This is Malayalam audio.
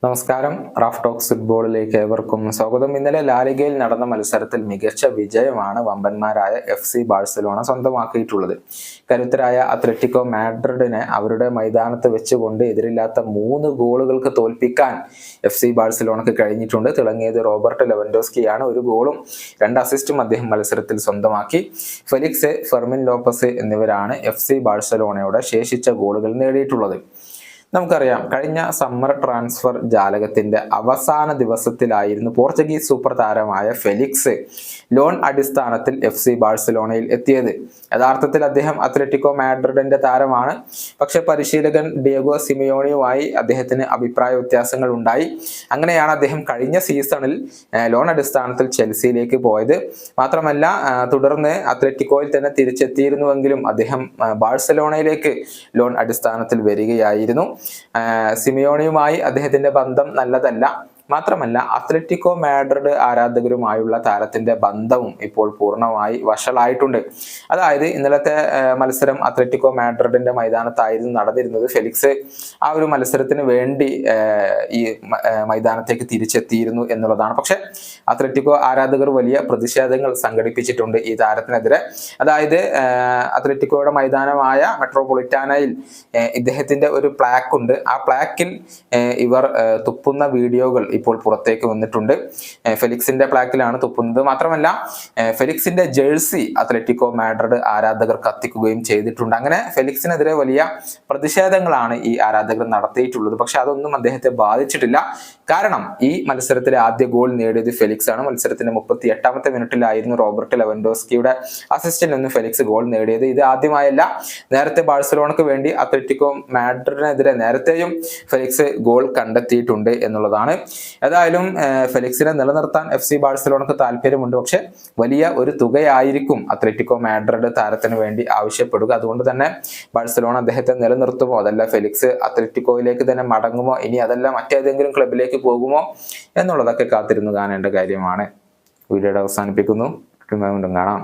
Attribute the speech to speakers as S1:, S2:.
S1: നമസ്കാരം. റാഫ് ടോക്സ് ഫുട്ബോളിലേക്ക് ഏവർക്കും സ്വാഗതം. ഇന്നലെ ലാലിഗയിൽ നടന്ന മത്സരത്തിൽ മികച്ച വിജയമാണ് വമ്പന്മാരായ FC ബാഴ്സലോണ സ്വന്തമാക്കിയിട്ടുള്ളത്. കരുത്തരായ അത്ലറ്റിക്കോ മാഡ്രിഡിനെ അവരുടെ മൈതാനത്ത് വെച്ചുകൊണ്ട് എതിരില്ലാത്ത 3 ഗോളുകൾക്ക് തോൽപ്പിക്കാൻ FC ബാഴ്സലോണക്ക് കഴിഞ്ഞിട്ടുണ്ട്. തിളങ്ങിയത് റോബർട്ട് ലെവൻഡോസ്കിയാണ്. 1 ഗോളും 2 അസിസ്റ്റും അദ്ദേഹം മത്സരത്തിൽ സ്വന്തമാക്കി. ഫെലിക്സ്, ഫെർമിൻ ലോപ്പസ് എന്നിവരാണ് FC ബാഴ്സലോണയുടെ ശേഷിച്ച ഗോളുകൾ നേടിയിട്ടുള്ളത്. നമുക്കറിയാം, കഴിഞ്ഞ സമ്മർ ട്രാൻസ്ഫർ ജാലകത്തിന്റെ അവസാന ദിവസത്തിലായിരുന്നു പോർച്ചുഗീസ് സൂപ്പർ താരമായ ഫെലിക്സ് ലോൺ അടിസ്ഥാനത്തിൽ FC ബാഴ്സലോണയിൽ എത്തിയത്. യഥാർത്ഥത്തിൽ അദ്ദേഹം അത്ലറ്റിക്കോ മാഡ്രിഡിന്റെ താരമാണ്. പക്ഷെ പരിശീലകൻ ഡിയേഗോ സിമിയോണിയുമായി അദ്ദേഹത്തിന് അഭിപ്രായ വ്യത്യാസങ്ങൾ ഉണ്ടായി. അങ്ങനെയാണ് അദ്ദേഹം കഴിഞ്ഞ സീസണിൽ ലോൺ അടിസ്ഥാനത്തിൽ ചെൽസിയിലേക്ക് പോയത്. മാത്രമല്ല, തുടർന്ന് അത്ലറ്റിക്കോയിൽ തന്നെ തിരിച്ചെത്തിയിരുന്നുവെങ്കിലും അദ്ദേഹം ബാഴ്സലോണയിലേക്ക് ലോൺ അടിസ്ഥാനത്തിൽ വരികയായിരുന്നു. സിമിയോണിയുമായി അദ്ദേഹത്തിന്റെ ബന്ധം നല്ലതല്ല. മാത്രമല്ല, അത്ലറ്റിക്കോ മാഡ്രിഡ് ആരാധകരുമായുള്ള താരത്തിന്റെ ബന്ധവും ഇപ്പോൾ പൂർണ്ണമായി വഷളായിട്ടുണ്ട്. അതായത്, ഇന്നലത്തെ മത്സരം അത്ലറ്റിക്കോ മാഡ്രിഡിന്റെ മൈതാനത്തായിരുന്നു നടന്നിരുന്നത്. ഫെലിക്സ് ആ ഒരു മത്സരത്തിന് വേണ്ടി ഈ മൈതാനത്തേക്ക് തിരിച്ചെത്തിയിരുന്നു എന്നുള്ളതാണ്. പക്ഷെ അത്ലറ്റിക്കോ ആരാധകർ വലിയ പ്രതിഷേധങ്ങൾ സംഘടിപ്പിച്ചിട്ടുണ്ട് ഈ താരത്തിനെതിരെ. അതായത്, അത്ലറ്റിക്കോയുടെ മൈതാനമായ മെട്രോപൊളിറ്റാനയിൽ ഇദ്ദേഹത്തിന്റെ ഒരു പ്ലാക്ക് ഉണ്ട്. ആ പ്ലാക്കിൽ ഇവർ തുപ്പുന്ന വീഡിയോകൾ ഇപ്പോൾ പുറത്തേക്ക് വന്നിട്ടുണ്ട്. ഫെലിക്സിന്റെ പ്ലാക്കിലാണ് തുപ്പുന്നത്. മാത്രമല്ല, ഫെലിക്സിന്റെ ജേഴ്സി അത്ലറ്റിക്കോ മാഡ്രിഡ് ആരാധകർ കത്തിക്കുകയും ചെയ്തിട്ടുണ്ട്. അങ്ങനെ ഫെലിക്സിനെതിരെ വലിയ പ്രതിഷേധങ്ങളാണ് ഈ ആരാധകർ നടത്തിയിട്ടുള്ളത്. പക്ഷെ അതൊന്നും അദ്ദേഹത്തെ ബാധിച്ചിട്ടില്ല. കാരണം ഈ മത്സരത്തിലെ ആദ്യ ഗോൾ നേടിയത് ഫെലിക്സ് ആണ്. മത്സരത്തിന്റെ 38ാമത്തെ മിനിറ്റിലായിരുന്നു റോബർട്ട് ലെവൻഡോസ്കിയുടെ അസിസ്റ്റിൽ നിന്ന് ഫെലിക്സ് ഗോൾ നേടിയത്. ഇത് ആദ്യമായല്ല. നേരത്തെ ബാഴ്സലോണക്ക് വേണ്ടി അത്ലറ്റിക്കോ മാഡ്രിഡിനെതിരെ നേരത്തെയും ഫെലിക്സ് ഗോൾ കണ്ടെത്തിയിട്ടുണ്ട് എന്നുള്ളതാണ്. ഏതായാലും ഫെലിക്സിനെ നിലനിർത്താൻ FC ബാഴ്സലോണക്ക് താല്പര്യമുണ്ട്. പക്ഷെ വലിയ ഒരു തുകയായിരിക്കും അത്ലറ്റിക്കോ മാഡ്രിഡ് താരത്തിന് വേണ്ടി ആവശ്യപ്പെടുക. അതുകൊണ്ട് തന്നെ ബാഴ്സലോണ അദ്ദേഹത്തെ നിലനിർത്തുമോ, അതല്ല ഫെലിക്സ് അത്ലറ്റിക്കോയിലേക്ക് തന്നെ മടങ്ങുമോ, ഇനി അതല്ല മറ്റേതെങ്കിലും ക്ലബിലേക്ക് പോകുമോ എന്നുള്ളതൊക്കെ കാത്തിരുന്ന് കാണേണ്ട കാര്യമാണ്. വീഡിയോയുടെ അവസാനിപ്പിക്കുന്നു. കാണാം.